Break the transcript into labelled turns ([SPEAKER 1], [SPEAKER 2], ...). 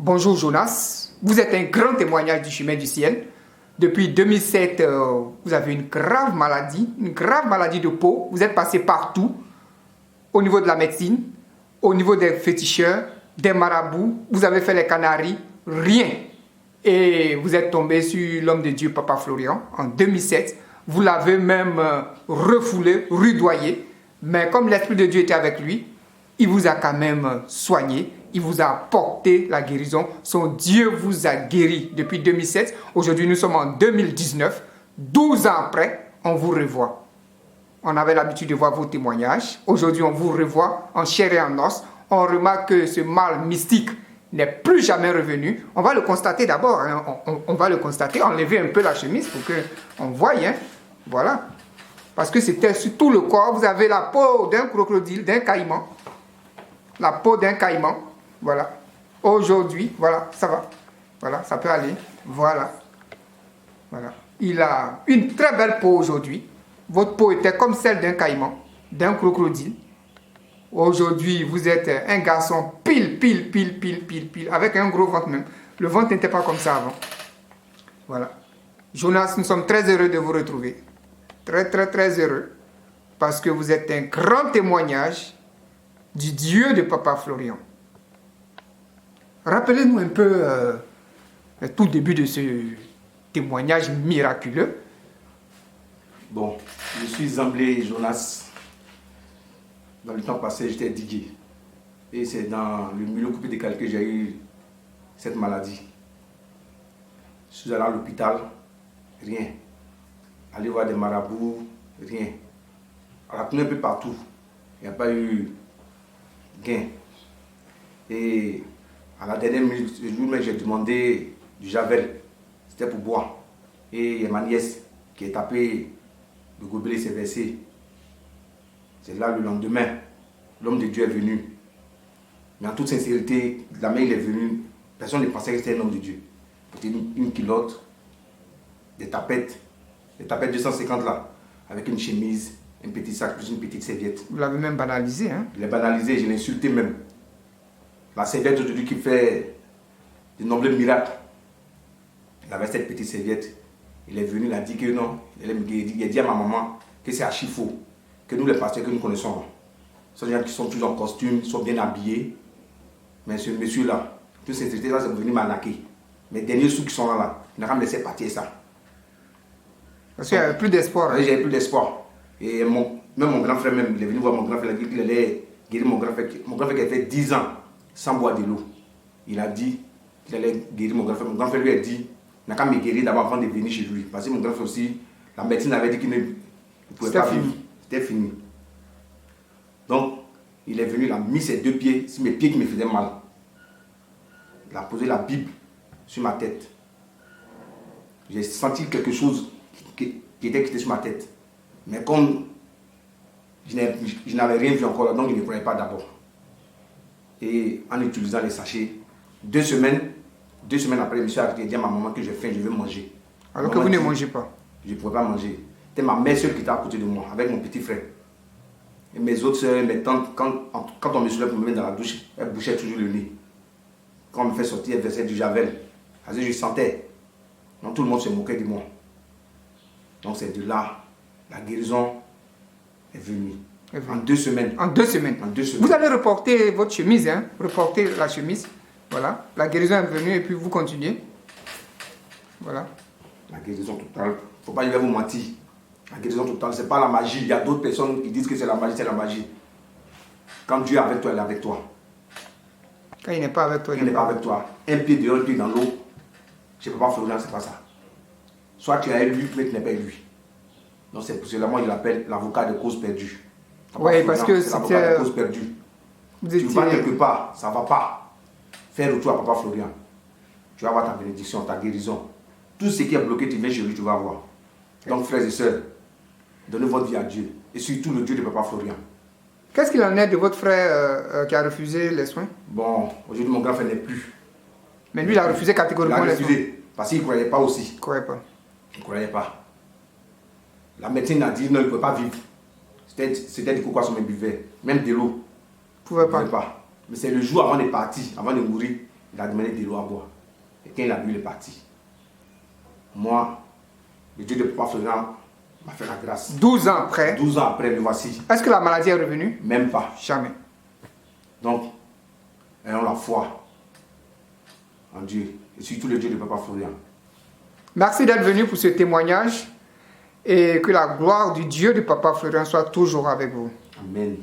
[SPEAKER 1] Bonjour Jonas, vous êtes un grand témoignage du chemin du ciel. Depuis 2007, vous avez une grave maladie de peau. Vous êtes passé partout, au niveau de la médecine, au niveau des féticheurs, des marabouts. Vous avez fait les Canaries, rien. Et vous êtes tombé sur l'homme de Dieu, Papa Florian, en 2007. Vous l'avez même refoulé, rudoyé. Mais comme l'Esprit de Dieu était avec lui, il vous a quand même soigné. Il vous a apporté la guérison. Son Dieu vous a guéri depuis 2007. Aujourd'hui, nous sommes en 2019. 12 ans après, on vous revoit. On avait l'habitude de voir vos témoignages. Aujourd'hui, on vous revoit en chair et en os. On remarque que ce mal mystique n'est plus jamais revenu. On va le constater d'abord. Hein. On va le constater. Enlever un peu la chemise pour qu'on voie. Hein. Voilà. Parce que c'était sur tout le corps. Vous avez la peau d'un crocodile, d'un caïman. La peau d'un caïman. Voilà. Aujourd'hui, voilà, ça va. Voilà, ça peut aller. Voilà. Voilà. Il a une très belle peau aujourd'hui. Votre peau était comme celle d'un caïman, d'un crocodile. Aujourd'hui, vous êtes un garçon pile, avec un gros ventre même. Le ventre n'était pas comme ça avant. Voilà. Jonas, nous sommes très heureux de vous retrouver. Très heureux. Parce que vous êtes un grand témoignage du Dieu de Papa Florian. Rappelez-nous un peu le tout début de ce témoignage miraculeux.
[SPEAKER 2] Bon, je suis Zamblé Jonas. Dans le temps passé, j'étais digué. Et c'est dans le milieu coupé décalé que j'ai eu cette maladie. Je suis allé à l'hôpital, rien. Aller voir des marabouts, rien. On a tourné un peu partout. Il n'y a pas eu gain. Et à la dernière minute, le jour même, j'ai demandé du javel. C'était pour boire. Et il y a ma nièce qui est tapée, le gobelet s'est versé. C'est là le lendemain, l'homme de Dieu est venu. Mais en toute sincérité, la main il est venu, personne ne pensait que c'était un homme de Dieu. C'était une culotte, des tapettes 250 là, avec une chemise, un petit sac plus une petite serviette.
[SPEAKER 1] Vous l'avez même banalisé, hein?
[SPEAKER 2] Je l'ai banalisé, je l'ai insulté même. La serviette aujourd'hui qui fait de nombreux miracles. Il avait cette petite serviette. Il est venu, il a dit que non. Il a dit à ma maman que c'est archi faux. Que nous, les pasteurs que nous connaissons, ce sont des gens qui sont tous en costume, sont bien habillés. Mais ce monsieur-là, toute sincérité, là, c'est venu m'arnaquer. Mes derniers sous qui sont là, il n'a qu'à me laisser partir ça.
[SPEAKER 1] Parce qu'il n'y avait plus d'espoir.
[SPEAKER 2] Oui, j'avais plus d'espoir. Et même mon grand frère, même, il est venu voir mon grand frère, il a dit qu'il allait guérir mon grand frère. Mon grand frère qui a fait 10 ans sans boire de l'eau. Il a dit qu'il allait guérir mon grand frère. Mon grand frère lui a dit, il n'a qu'à me guérir d'abord avant de venir chez lui. Parce que mon grand frère aussi, la médecine avait dit qu'il ne pouvait pas vivre. C'était fini. Donc, il est venu, il a mis ses deux pieds sur mes pieds qui me faisaient mal. Il a posé la Bible sur ma tête. J'ai senti quelque chose qui était sur ma tête. Mais comme je n'avais rien vu encore là, donc il ne croyait pas d'abord. Et en utilisant les sachets, 2 semaines après, je me suis arrêté et dit à ma maman que j'ai faim, je veux manger.
[SPEAKER 1] Alors que vous ne mangez pas?
[SPEAKER 2] Je ne pouvais pas manger. C'était ma mère seule qui était à côté de moi, avec mon petit frère. Et mes autres soeurs, mes tantes, quand on me soulève pour me mettre dans la douche, elles bouchaient toujours le nez. Quand on me fait sortir, elles versaient du javel. Parce que je sentais. Donc tout le monde se moquait de moi. Donc c'est de là, la guérison est venue. En 2 semaines.
[SPEAKER 1] En 2 semaines. Vous allez reporter votre chemise, hein? Reporter la chemise. Voilà. La guérison est venue et puis vous continuez. Voilà.
[SPEAKER 2] La guérison totale. Il ne faut pas vous mentir. La guérison totale, ce n'est pas la magie. Il y a d'autres personnes qui disent que c'est la magie, c'est la magie. Quand Dieu est avec toi, il est avec toi.
[SPEAKER 1] Quand il n'est pas avec toi,
[SPEAKER 2] il n'est pas avec toi. Un pied dehors, un pied dans l'eau. Je ne peux pas Florian, ce n'est pas ça. Soit tu es élu, mais tu n'es pas élu. Donc c'est pour cela moi je l'appelle l'avocat de cause perdue.
[SPEAKER 1] Oui, parce que
[SPEAKER 2] c'est l'avocat de cause perdue. Tu vas quelque part, ça ne va pas. Fais retour à Papa Florian. Tu vas avoir ta bénédiction, ta guérison. Tout ce qui est bloqué, tu viens chez lui, tu vas voir. Donc frères et sœurs, donnez votre vie à Dieu. Et surtout le Dieu de Papa Florian.
[SPEAKER 1] Qu'est-ce qu'il en est de votre frère qui a refusé les soins?
[SPEAKER 2] Bon, aujourd'hui mon grand frère n'est plus.
[SPEAKER 1] Mais lui, il a refusé catégoriquement les soins.
[SPEAKER 2] Il a refusé, parce qu'il ne croyait pas aussi.
[SPEAKER 1] Il ne croyait pas.
[SPEAKER 2] Il ne croyait pas. La médecine a dit non, il ne pouvait pas vivre. C'était du coca sur mes buvets, même de l'eau.
[SPEAKER 1] Il ne pouvait pas.
[SPEAKER 2] Mais c'est le jour avant de partir, avant de mourir, Il a demandé de l'eau à boire. Et quand il a bu, il est parti. Moi, le Dieu de Papa Florian m'a fait la grâce.
[SPEAKER 1] 12 ans après.
[SPEAKER 2] 12 ans après, le voici.
[SPEAKER 1] Est-ce que la maladie est revenue?
[SPEAKER 2] Même pas.
[SPEAKER 1] Jamais.
[SPEAKER 2] Donc, ayons la foi en Dieu. Et surtout le Dieu de Papa Florian.
[SPEAKER 1] Merci d'être venu pour ce témoignage. Et que la gloire du Dieu de Papa Florian soit toujours avec vous.
[SPEAKER 2] Amen.